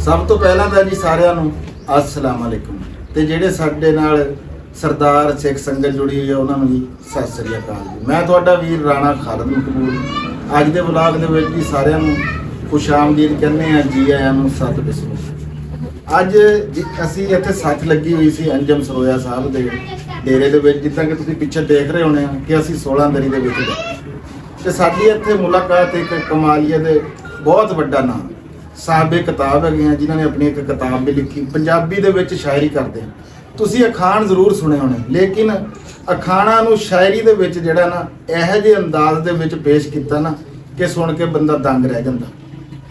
ਸਭ ਤੋਂ ਪਹਿਲਾਂ ਤਾਂ ਜੀ ਸਾਰਿਆਂ ਨੂੰ अस्सलाम वालेकुम ਤੇ ਜਿਹੜੇ ਸਾਡੇ ਨਾਲ ਸਰਦਾਰ ਸਿੱਖ ਸੰਗਤ ਜੁੜੀ ਹੋਈ ਹੈ ਉਹਨਾਂ ਨੂੰ ਵੀ ਸਤਿ ਸ੍ਰੀ ਅਕਾਲ ਜੀ। ਮੈਂ ਤੁਹਾਡਾ ਵੀਰ ਰਾਣਾ ਖਾਲਦ ਮਕਬੂਲ ਅੱਜ ਦੇ ਵਲੌਗ ਦੇ ਵਿੱਚ ਜੀ ਸਾਰਿਆਂ ਨੂੰ ਖੁਸ਼ ਆਮਦੀਦ ਕਹਿੰਦੇ ਆ, ਜੀ ਆਇਆਂ ਨੂੰ ਸਤਿ ਬਿਸਮਿਲ੍ਲਾ। ਅੱਜ ਅਸੀਂ ਇੱਥੇ ਸੱਥ ਲੱਗੀ ਹੋਈ ਸੀ ਅੰਜਮ ਸਰੋਇਆ ਸਾਹਿਬ ਦੇ ਡੇਰੇ ਦੇ ਵਿੱਚ, ਜਿੱਦਾਂ ਕਿ ਤੁਸੀਂ ਪਿੱਛੇ ਦੇਖ ਰਹੇ ਹੋਣੇ ਆ ਕਿ ਅਸੀਂ 16 ਦਰੀ ਦੇ ਵਿੱਚ ਤੇ ਸਾਡੀ ਇੱਥੇ ਮੁਲਾਕਾਤ ਇੱਕ ਕਮਾਲੀਆ ਦੇ ਬਹੁਤ ਵੱਡਾ ਨਾਮ ਸਾਹਬੇ ਕਿਤਾਬ ਹੈਗੇ ਆ ਜਿਨ੍ਹਾਂ ਨੇ ਆਪਣੀ ਇੱਕ ਕਿਤਾਬ ਵੀ ਲਿਖੀ, ਪੰਜਾਬੀ ਦੇ ਵਿੱਚ ਸ਼ਾਇਰੀ ਕਰਦੇ ਆ। ਤੁਸੀਂ ਅਖਾਣ ਜ਼ਰੂਰ ਸੁਣੇ ਹੋਣੇ, ਲੇਕਿਨ ਅਖਾਣਾਂ ਨੂੰ ਸ਼ਾਇਰੀ ਦੇ ਵਿੱਚ ਜਿਹੜਾ ਨਾ ਇਹੋ ਜਿਹੇ ਅੰਦਾਜ਼ ਦੇ ਵਿੱਚ ਪੇਸ਼ ਕੀਤਾ ਨਾ ਕਿ ਸੁਣ ਕੇ ਬੰਦਾ ਦੰਗ ਰਹਿ ਜਾਂਦਾ।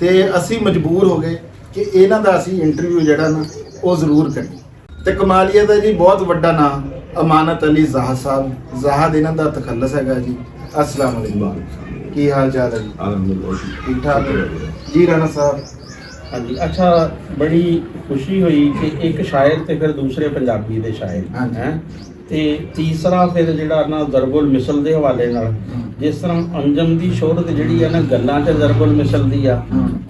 ਤੇ ਅਸੀਂ ਮਜਬੂਰ ਹੋ ਗਏ ਕਿ ਇਹਨਾਂ ਦਾ ਅਸੀਂ ਇੰਟਰਵਿਊ ਜਿਹੜਾ ਨਾ ਉਹ ਜ਼ਰੂਰ ਕਰੀਏ। ਤੇ ਕਮਾਲੀਆ ਦਾ ਜੀ ਬਹੁਤ ਵੱਡਾ ਨਾਮ ਅਮਾਨਤ ਅਲੀ ਜ਼ਾਹਦ ਸਾਹਿਬ, ਜ਼ਾਹਦ ਇਹਨਾਂ ਦਾ ਤਖੱਲਸ ਹੈਗਾ ਜੀ। अस्सलाम वालेकुम, ਕੀ ਹਾਲ ਚਾਲ ਹੈ ਜੀ? ਠੀਕ ਠਾਕ ਜੀ ਰਾਣਾ ਸਾਹਿਬ। हाँ जी, अच्छा, बड़ी खुशी हुई कि एक शायर ते फिर दूसरे पंजाबी दे शायर हैं ते तीसरा फिर जिहड़ा ना दरबुल मिसल दे हवाले नाल जिस तरह अंजम दी शोहरत जिहड़ी है ना गल्लां च दरबुल मिसल दी आ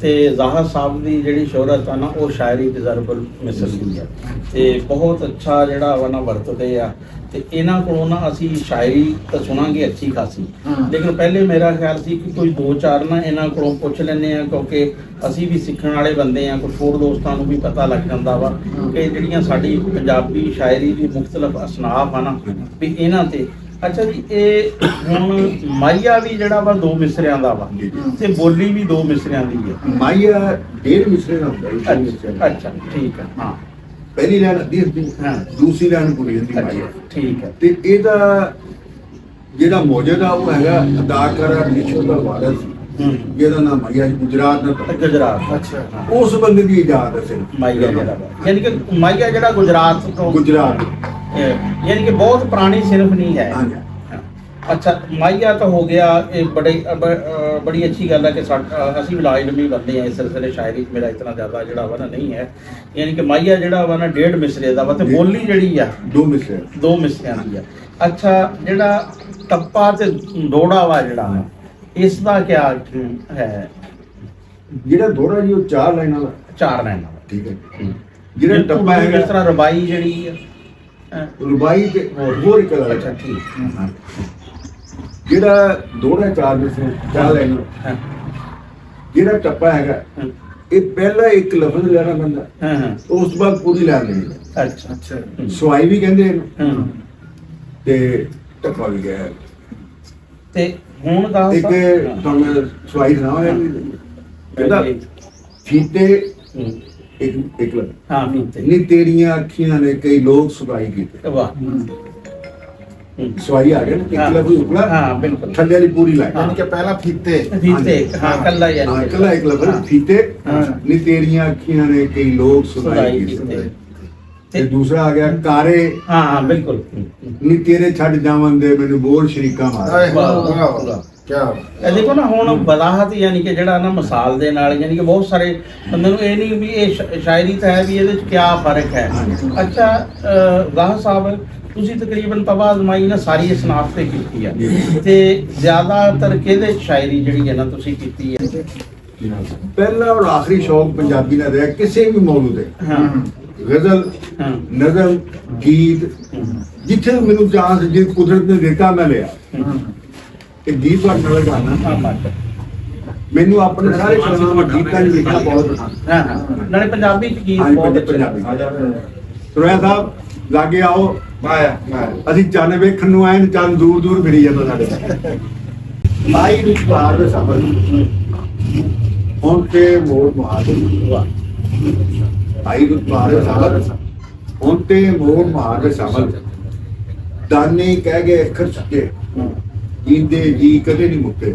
ते ज़ाहद साहब दी जिहड़ी शोहरत आ ना वो शायरी ते दरबुल मिसल दी आ ते बहुत अच्छा जिहड़ा वा ना वरतदे आ ਤੇ ਇਹਨਾਂ ਕੋਲੋਂ ਨਾ ਅਸੀਂ ਸ਼ਾਇਰੀ ਤਾਂ ਸੁਣਾਂਗੇ ਅੱਛੀ ਖਾਸੀ, ਲੇਕਿਨ ਪਹਿਲੇ ਮੇਰਾ ਖਿਆਲ ਸੀ ਕਿ ਕੋਈ ਦੋ ਚਾਰ ਨਾ ਇਹਨਾਂ ਕੋਲੋਂ ਪੁੱਛ ਲੈਂਦੇ ਆ, ਕਿਉਂਕਿ ਅਸੀਂ ਵੀ ਸਿੱਖਣ ਵਾਲੇ ਬੰਦੇ ਆ, ਕੁਝ ਹੋਰ ਦੋਸਤਾਂ ਨੂੰ ਵੀ ਪਤਾ ਲੱਗ ਜਾਂਦਾ ਵਾ ਕਿ ਜਿਹੜੀਆਂ ਸਾਡੀ ਪੰਜਾਬੀ ਸ਼ਾਇਰੀ ਦੀ ਮੁਖਤਲਫ ਅਸਨਾਫ ਆ ਨਾ ਵੀ ਇਹਨਾਂ ਤੇ। ਅੱਛਾ ਜੀ, ਇਹ ਹੁਣ ਮਾਈਆ ਵੀ ਜਿਹੜਾ ਵਾ ਦੋ ਮਿਸਰਿਆਂ ਦਾ ਵਾ ਤੇ ਬੋਲੀ ਵੀ ਦੋ ਮਿਸਰਿਆਂ ਦੀ ਹੈ। ਮਾਈਆ ਡੇਢ ਮਿਸਰੇ ਦਾ ਹੁੰਦਾ ਹੈ। ਅੱਛਾ ਠੀਕ ਹੈ, ਹਾਂ, ਪਹਿਲੀ ਲਾਈਨ ਅੱਧੀ ਹੁੰਦੀ, ਦੂਸਰੀ ਲਾਈਨ ਪੂਰੀ ਹੁੰਦੀ ਮਾਈਆ। ਠੀਕ ਹੈ। ਤੇ ਇਹਦਾ ਜਿਹੜਾ ਮੌਜੂਦ ਆ ਉਹ ਹੈਗਾ ਅਦਾਕਾਰਾ ਨਿਸ਼ੂ ਦਾ ਵਾਰਸ, ਜਿਹਦਾ ਨਾਮ ਮਾਈਆ ਗੁਜਰਾਤ ਦਾ ਗੁਜਰਾਤ। ਅੱਛਾ, ਉਸ ਬੰਦੇ ਦੀ ਇਜਾਜ਼ਤ ਹੈ ਸਿਰਫ ਮਾਈਆ ਜਿਹੜਾ ਵਾ, ਯਾਨੀ ਕਿ ਮਾਈਆ ਜਿਹੜਾ ਗੁਜਰਾਤ ਤੋਂ, ਗੁਜਰਾਤ ਯਾਨੀ ਕਿ ਬਹੁਤ ਪੁਰਾਣੀ ਸਿਰਫ ਨਹੀਂ ਹੈ। ਹਾਂਜੀ। अच्छा, माइया तो हो गया, ये बड़ी अच्छी गल है कि असी भी लाजमी बंदे हैं इस सिलसिले शायरी मेरा इतना ज़्यादा जड़ा वा ना नहीं है, यानी कि माइया जड़ा वा ना डेढ़ मिसरे दा वा ते बोली जड़ी आ दो मिसरे दी है। अच्छा, जड़ा टप्पा ते डोड़ा वा जड़ा इसका क्या है? ਜਿਹੜਾ ਦੋਹਰਾ ਜੀ ਉਹ ਚਾਰ ਲਾਈਨਾਂ ਦਾ, चार लाइन वाला, ਠੀਕ ਹੈ। ਜਿਹੜਾ ਟੱਪਾ ਹੈਗਾ इस तरह रबाई जड़ी है, ਰੁਬਾਈ ਤੇ ਹੋਰ ਇੱਕ ਗੱਲ। अच्छा ठीक, ਜਿਹੜਾ ਦੋਹਰਾ ਚਾਰ ਮਿਸਰੇ ਚਾਰ ਲਾਈਨਾਂ, ਜਿਹੜਾ ਟੱਪਾ ਹੈਗਾ ਇਹ ਪਹਿਲਾ ਇੱਕ ਲਫ਼ਜ਼ ਲੈਣਾ ਪੈਂਦਾ, ਉਸ ਤੋਂ ਬਾਅਦ ਪੂਰੀ ਲਾਈਨ ਲੈਣੀ। अच्छा ਅੱਛਾ, ਸਵਾਈ ਵੀ ਕਹਿੰਦੇ ਇਹਨੂੰ ਤੇ ਟੱਪਾ ਵੀ ਗਿਆ। ਤੇ ਹੁਣ ਦਾ ਇੱਕ ਤੁਹਾਨੂੰ ਸਵਾਈ ਸੁਣਾਵਾਂ, ਕਹਿੰਦਾ ਫੀਤੇ ਇੱਕ ਲਫ਼ਜ਼, ਹਾਂ ਫੀਤੇ ਨੀ ਤੇਰੀਆਂ ਅੱਖੀਆਂ ਨੇ ਕਈ ਲੋਕ ਸਵਾਈ ਕੀਤੇ। ਵਾਹ, ਸਵਾਈ ਆ ਗਿਆ ਨਾ, ਇੱਕ ਲਫ਼ਜ਼ ਉਪਲਾ, ਹਾਂ ਬਿਲਕੁਲ, ਥੱਲੇ ਵਾਲੀ ਪੂਰੀ ਲਾਈਨ। ਯਾਨੀ ਕਿ ਪਹਿਲਾਂ ਫੀਤੇ ਫੀਤੇ, ਹਾਂ ਕੱਲਾ ਹੀ ਹਾਂ ਕੱਲਾ ਇੱਕ ਲਫ਼ਜ਼ ਫੀਤੇ, ਨੀ ਤੇਰੀਆਂ ਅੱਖੀਆਂ ਨੇ ਕਈ ਲੋਕ ਸਵਾਈ ਕੀਤੇ। ਤੇ ਦੂਸਰਾ ਆ ਗਿਆ ਕਾਰੇ, ਹਾਂ ਬਿਲਕੁਲ, ਨੀ ਤੇਰੇ ਛੱਡ ਜਾਵਨ ਦੇ ਮੈਨੂੰ ਬੋਲ ਸ਼ਰੀਕਾ ਮਾਰ। ਕਿਆ ਇਹ ਦੇਖੋ ਨਾ ਹੁਣ ਵਜ਼ਾਹਤ, ਯਾਨੀ ਕਿ ਜਿਹੜਾ ਨਾ ਮਿਸਾਲ ਦੇ ਨਾਲ, ਯਾਨੀ ਕਿ ਬਹੁਤ ਸਾਰੇ ਬੰਦੇ ਨੂੰ ਇਹ ਨਹੀਂ ਵੀ ਇਹ ਸ਼ਾਇਰੀ ਤਾਂ ਹੈ ਵੀ ਇਹਦੇ ਵਿੱਚ ਕੀ ਫਰਕ ਹੈ। ਅੱਛਾ ਜ਼ਾਹਦ ਸਾਹਿਬ, ਤੁਸੀਂ ਤਕਰੀਬਨ ਤਵਾ ਅਜ਼ਮਾਈ ਨਾ ਸਾਰੀ ਇਸਨਾਫ ਤੇ ਕੀਤੀ ਹੈ ਤੇ ਜ਼ਿਆਦਾਤਰ ਕਿਹਦੇ ਸ਼ਾਇਰੀ ਜਿਹੜੀ ਹੈ ਨਾ ਤੁਸੀਂ ਕੀਤੀ ਹੈ? ਪਹਿਲਾ ਔਰ ਆਖਰੀ ਸ਼ੌਕ ਪੰਜਾਬੀ ਦਾ ਰਿਹਾ ਕਿਸੇ ਵੀ ਮੌਜੂ ਤੇ, ਗਜ਼ਲ, ਨਜ਼ਮ, ਗੀਤ, ਜਿੱਥੇ ਮੈਨੂੰ ਚਾਂਸ ਜੇ ਕੁਦਰਤ ਨੇ ਦਿੱਤਾ ਮੈਂ ਲਿਆ। ਇਹ ਗੀਤ ਤੁਹਾਡੇ ਨਾਲ ਗਾਣਾ ਮੈਨੂੰ ਆਪਣੇ ਸਾਰੇ ਗੀਤਾਂ ਨੂੰ ਲਿਖਣਾ ਬਹੁਤ ਪਸੰਦ। ਨਾਲੇ ਪੰਜਾਬੀ ਚ ਗੀਤ ਬਹੁਤ ਪੰਜਾਬੀ। ਸਰੋਇਆ ਸਾਹਿਬ ਲਾਗੇ ਆਓ, ਅਸੀਂ ਚੰਨ ਵੇਖਣ ਨੂੰ ਆਏ, ਚੰਨ ਦੂਰ ਦੂਰ ਫਿਰੀ ਜਾਂਦਾ ਸਾਡੇ। ਮਾਈ ਨੂੰ ਬਾਹਰ ਦੇ ਸਬਰ ਹੁਣ ਤੇ ਮੋੜ ਮੁਹਾਰ, ਆਈ ਨੂੰ ਬਾਹਰ ਦੇ ਸਬਰ ਹੁਣ ਤੇ ਮੋੜ ਮੁਹਾਰ ਦੇ ਸਬਰ, ਦਾਨੇ ਕਹਿ ਗਏ ਅੱਖਰ ਚੁੱਕੇ ਜੀਂਦੇ ਜੀ ਕਦੇ ਨਹੀਂ ਮੁੱਕੇ,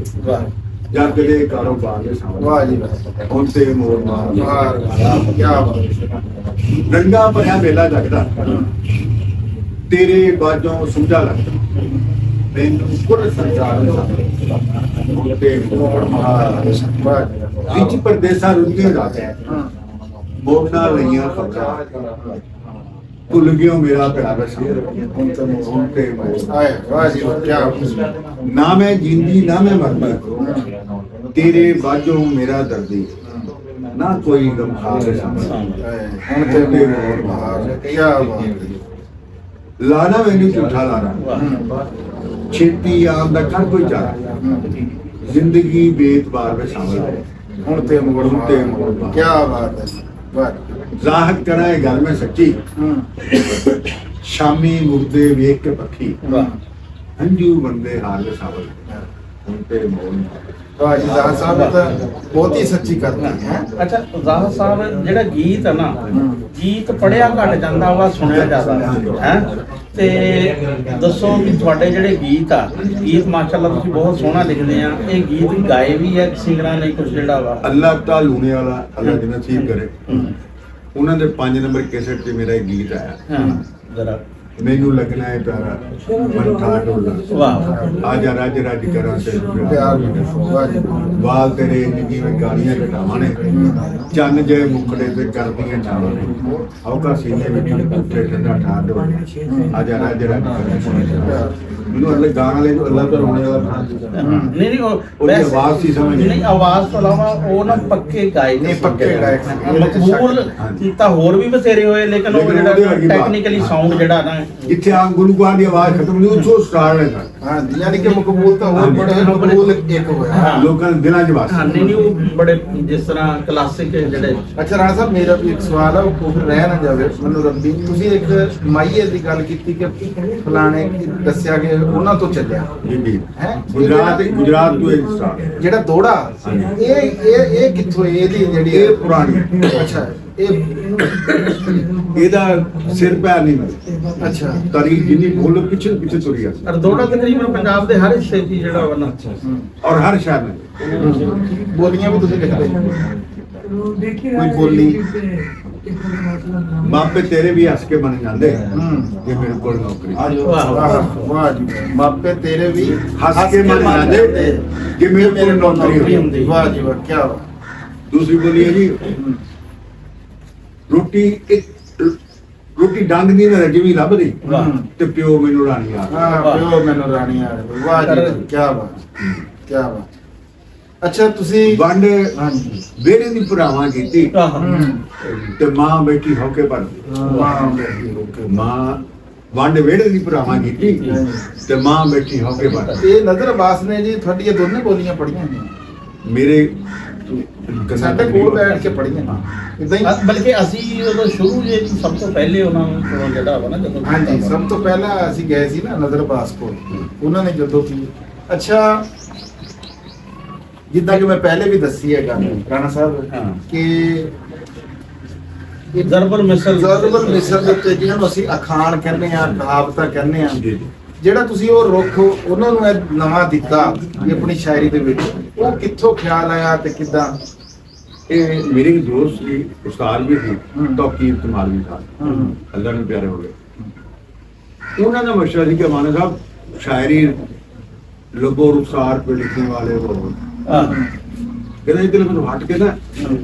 ਜਾਂ ਕਦੇ ਕਾਰੋਬਾਰ ਦੇ ਸਾਹਮਣੇ। ਵਾਹ ਜੀ ਵਾਹ, ਹੁਣ ਤੇ ਮੋੜ ਮੁਹਾਰ, ਕੀ ਬਾਤ। ਰੰਗਾ ਭਰਿਆ ਮੇਲਾ ਜਗਦਾ, ਤੇਰੇ ਬਾਝੋਂ ਸੁਝਾ ਲੱਗਦਾ, ਮੈਨੂੰ ਕੁੜ ਸੰਸਾਰ ਤੇ ਮੋੜ ਮੁਹਾਰ ਵਿੱਚ ਪਰਦੇਸਾਂ ਰੁੱਝੇ ਜਾਂਦੇ ਮੋਗਨਾ ਲਈਆਂ ਖਬਰਾਂ, ਭੁੱਲ ਗਿਓ ਮੇਰਾ ਪਿਆਰਾ ਸ਼ੇਰ ਹੁਣ ਤੇ ਆਏ ਵਾਹ ਜੀ ਵਾਹ, ਕੀ ਬਾਤ। ਨਾ ਮੈਂ ਜਿੰਦੀ ਨਾ ਮੈਂ ਮਰਦਾ, ਤੇਰੇ ਬਾਝੋਂ ਮੇਰਾ ਦਰਦੀ, ਨਾ ਕੋਈ ਗਮ ਖਾਵੇ ਸਾਹਮਣੇ ਹੁਣ ਤੇ ਮੋੜ ਬਾਹਰ ਕੀ ਬਾਤ ਹੈ। ਲਾਣਾ ਮੈਨੂੰ ਝੂਠਾ ਲਾਣਾ ਵਾਹ ਛੇਤੀ ਆਉਣ ਦਾ ਕਰ ਕੋਈ ਚਾਹ ਜ਼ਿੰਦਗੀ ਬੇਤਬਾਰ ਵਿੱਚ ਸ਼ਾਮਲ ਹੈ ਹੁਣ ਤੇ ਮੋੜ ਹੁਣ ਤੇ ਤੇ ਮੋੜ ਮੋੜ ਬਾਹਰ। ਕੀ ਬਾਤ ਹੈ। ਵਾਹ ਜ਼ਾਹਰ ਕਰਾਂ ਇਹ ਗੱਲ ਮੈਂ ਸੱਚੀ ਸ਼ਾਮੀ ਮੁਰਦੇ ਵੇਖ ਕੇ ਪੱਖੀ ਵਾਹ ਹੰਝੂ ਬੰਦੇ ਹਾਲ ਸਾਵਲ ਹੁਣ ਤੇ ਮੋੜ ਵਾਹ ਜੀ ਦਾਸ ਸਾਹਿਬ ਇਹ ਤਾਂ ਬਹੁਤ ਹੀ ਸੱਚੀ ਕਰਦੇ ਹੈ। ਅੱਛਾ ਜ਼ਾਹਰ ਸਾਹਿਬ ਜਿਹੜਾ ਗੀਤ ਹੈ ਨਾ ਗੀਤ ਪੜਿਆ ਘੱਟ ਜਾਂਦਾ ਵਾ ਸੁਣਿਆ ਜ਼ਿਆਦਾ ਹੈ ਤੇ ਦੱਸੋ ਵੀ ਤੁਹਾਡੇ ਜਿਹੜੇ ਗੀਤ ਮਾਸ਼ਾਅੱਲਾ ਤੁਸੀਂ ਬਹੁਤ ਸੋਹਣਾ ਲਿਖਦੇ ਆ ਇਹ ਗੀਤ ਗਾਏ ਵੀ ਹੈ ਸਿੰਗਰਾਂ ਨੇ ਕੁਝ ਜਿਹੜਾ ਵਾ ਅੱਲਾਹ ਤਾਲਾ ਲੂਣੇ ਵਾਲਾ ਅੱਲਾਹ ਦੀ ਨਸੀਬ ਕਰੇ ਉਹਨਾਂ ਦੇ 5 ਨੰਬਰ ਕੈਸੇਟ ਤੇ ਮੇਰਾ ਇੱਕ ਗੀਤ ਆਇਆ ਹਾਂ ਜਰਾ ਮੈਨੂੰ ਲੱਗਣਾ ਹੈ ਪਿਆਰਾ ਮਨ ਠਾਠ ਹੋਣਾ ਵਾਹ ਆਜਾ ਰਾਜ ਰਾਜ ਕਰਾਂ ਤੇ ਪਿਆਰ ਵੀ ਵਾਹ ਜੀ ਵਾਲ ਤੇਰੇ ਨਿੱਕੀ ਵਿੱਚ ਗਾਲੀਆਂ ਘਟਾਵਾਂ ਨੇ ਚੰਨ ਜੇ ਮੁਖੜੇ ਤੇ ਕਰਦੀਆਂ ਛਾਵਾਂ ਨੇ ਔਕਾ ਸੀਨੇ ਵਿੱਚ ਉੱਤੇ ਠੰਡਾ ਠਾਠ ਹੋਣਾ ਆਜਾ ਰਾਜ ਰਾਜ ਕਰਾਂ ਮੈਨੂੰ ਅੱਲਾਹ ਗਾਣ ਵਾਲੇ ਨੂੰ ਅੱਲਾਹ ਤੋਂ ਰੋਣੇ ਵਾਲਾ ਬਣਾ ਦਿੱਤਾ ਨਹੀਂ ਉਹਦੀ ਵੈਸੇ- ਆਵਾਜ਼ ਸੀ ਸਮਝ ਨਹੀਂ ਆਵਾਜ਼ ਤੋਂ ਇਲਾਵਾ ਉਹ ਨਾ ਪੱਕੇ ਗਾਇਕ ਨਹੀਂ, ਪੱਕੇ ਗਾਇਕ ਨੇ। ਮਕਬੂਲ ਹਾਂਜੀ। ਤਾਂ ਹੋਰ ਵੀ ਬਥੇਰੇ ਹੋਏ ਲੇਕਿਨ ਉਹ ਲੇਕਿਨ ਉਹਦੇ ਜਿਹੜਾ ਵਰਗੀ ਬਾਤ। ਟੈਕਨੀਕਲੀ ਸਾਊਂਡ ਜਿਹੜਾ ਨਾ ਜਿੱਥੇ ਆ ਗੁਲਗੁਆਂ ਦੀ ਆਵਾਜ਼ ਖਤਮ ਨਹੀਂ ਉੱਥੋਂ ਸਟਾਰਟ ਹੈ ਹਾਂ ਯਾਨੀ ਕਿ ਮਕਬੂਲ ਤਾਂ ਹੋਰ ਹਾਂਜੀ। ਬੜੇ ਮਕਬੂਲ ਇੱਕ ਹੋਇਆ ਹਾਂ। ਲੋਕਾਂ ਦੇ ਦਿਲਾਂ 'ਚ ਵਸ ਹਾਂ ਨਹੀਂ ਉਹ ਬੜੇ ਜਿਸ ਤਰ੍ਹਾਂ ਕਲਾਸਿਕ ਜਿਹੜੇ ਅੱਛਾ ਰਾਣਾ ਸਾਹਿਬ ਮੇਰਾ ਵੀ ਇੱਕ ਸਵਾਲ ਹੈ ਉਹ ਫਿਰ ਰਹਿ ਨਾ ਜਾਵੇ ਮੈਨੂੰ ਰੱਬੀ ਤੁਸੀਂ ਇੱਕ ਮਾਈਏ ਦੀ ਗੱਲ ਕੀਤੀ ਕਿ ਫਲਾਣੇ ਦੱਸਿਆ ਕਿ ਉਹਨਾਂ ਤੋਂ ਚੱਲਿਆ ਜੀ ਜੀ ਹੈ ਗੁਜਰਾਤ ਤੋਂ ਇਹ ਸਟਾਰਟ ਜਿਹੜਾ ਦੋੜਾ ਹਾਂਜੀ। ਇਹ ਕਿੱਥੋਂ ਇਹਦੀ ਜਿਹੜੀ ਇਹ ਪੁਰਾਣੀ ਅੱਛਾ ਇਹ ਇਹਦਾ ਸਿਰ ਪੈਰ ਨਹੀਂ ਮਿਲਦਾ ਅੱਛਾ ਤਰੀ ਜਿੰਨੀ ਬੋਲੋ ਪਿੱਛੇ ਪਿੱਛੇ ਤੁਰੀ ਆ ਅਰਦੋੜਾ ਤਕਰੀਬਨ ਪੰਜਾਬ ਦੇ ਹਰ ਹਿੱਸੇ 'ਚ ਹੀ ਜਿਹੜਾ ਵਾ ਨਾ ਔਰ ਹਰ ਸ਼ਹਿਰ में ਬੋਲੀਆਂ ਵੀ ਤੁਸੀਂ ਲਿਖਦੇ ਕੋਈ ਬੋਲੀ ਮਾਪੇ ਤੇਰੇ ਵੀ ਹੱਸ ਕੇ ਬਣ ਜਾਂਦੇ ਹੂੰ। ਜੇ ਮੇਰੇ ਕੋਲ ਨੌਕਰੀ ਵਾਹ, ਵਾਹ। ਵਾਹ ਜੀ ਮਾਪੇ ਤੇਰੇ ਵੀ ਹੱਸ ਕੇ ਬਣ ਜਾਂਦੇ ਜੇ ਮੇਰੇ ਕੋਲ ਨੌਕਰੀ ਹੁੰਦੀ ਵਾਹ ਜੀ ਵਾਹ ਕੀ ਬਾਤ ਦੂਸਰੀ ਬੋਲੀ ਹੈ ਜੀ ਰੋਟੀ ਡੰਗ ਦੀ ਨਾ ਜਿਵੇਂ ਲੱਭਦੀ ਵਾਹ। ਤੇ ਪਿਓ ਮੈਨੂੰ ਰਾਣੀ ਆ ਹਾਂ ਪਿਓ ਮੈਨੂੰ ਰਾਣੀ ਆ ਵਾਹ ਜੀ ਕੀ ਬਾਤ ਕੀ ਬਾਤ ਅੱਛਾ ਤੁਸੀਂ ਵੰਡ ਹਾਂਜੀ ਵੇੜੇ ਦੀ ਭਰਾਵਾਂ ਕੀਤੀ ਆਹ ਤੇ ਮਾਂ ਬੈਠੀ ਹੋ ਕੇ ਪਰ ਵਾਹ ਬੇਟੀ ਓਕੇ ਮਾਂ ਵੰਡ ਵੇੜੇ ਦੀ ਭਰਾਵਾਂ ਕੀਤੀ ਤੇ ਮਾਂ ਬੈਠੀ ਹੋ ਕੇ ਪਰ ਇਹ ਨਜ਼ਰ ਅਬਾਸ ਨੇ ਜੀ ਤੁਹਾਡੀਆਂ ਦੋਨੇ ਬੋਲੀਆਂ ਪੜੀਆਂ ਨੇ ਮੇਰੇ ਸਾਡੇ ਕੋਲ ਬੈਠ ਕੇ ਪੜੀਆਂ ਇਦਾਂ ਹੀ ਬਲਕਿ ਅਸੀਂ ਉਦੋਂ ਸ਼ੁਰੂ ਜੇ ਸਭ ਤੋਂ ਪਹਿਲੇ ਉਹਨਾਂ ਨੂੰ ਜਿਹੜਾ ਵਾ ਨਾ ਜਦੋਂ ਹਾਂਜੀ ਸਭ ਤੋਂ ਪਹਿਲਾਂ ਅਸੀਂ ਗਏ ਸੀ ਨਾ ਨਜ਼ਰ ਅਬਾਸ ਕੋਲ ਉਹਨਾਂ ਨੇ ਜਦੋਂ ਕੀ ਅੱਛਾ ਜਿੱਦਾਂ ਕਿ ਮੈਂ ਪਹਿਲੇ ਵੀ ਦੱਸੀ ਹੈ ਗੱਲ ਰਾਣਾ ਸਾਹਿਬ ਹਾਂ। ਕਿ ਜ਼ਰਬਲ ਮਿਸਲ ਜ਼ਰਬਲ ਮਿਸਰ ਦੇ ਉੱਤੇ ਜਿਹਨਾਂ ਨੂੰ ਅਸੀਂ ਅਖਾਣ ਕਹਿੰਦੇ ਆ ਕਹਾਵਤਾਂ ਕਹਿੰਦੇ ਆ ਜੀ ਜੀ ਜਿਹੜਾ ਤੁਸੀਂ ਉਹ ਰੁੱਖ ਉਹਨਾਂ ਨੂੰ ਇਹ ਨਵਾਂ ਦਿੱਤਾ ਵੀ ਆਪਣੀ ਸ਼ਾਇਰੀ ਦੇ ਵਿੱਚ ਉਹ ਕਿੱਥੋਂ ਖਿਆਲ ਆਇਆ ਤੇ ਕਿੱਦਾਂ ਇਹ ਮੇਰੇ ਇੱਕ ਦੋਸਤ ਸੀ ਉਸਤਾਦ ਵੀ ਸੀ ਹਮ। ਤੌਕੀਰ ਕਮਾਲਵੀ ਸਾਹਿਬ ਹਮ। ਅੱਲਾਹ ਨੂੰ ਪਿਆਰੇ ਹੋ ਗਏ ਉਹਨਾਂ ਦਾ ਮਸ਼ਵਰਾ ਸੀ ਕਿ ਮਾਨਾ ਸਾਹਿਬ शायरी लोगों रुखसार पे लिखने वाले वो कहते इधर मैं हट के ना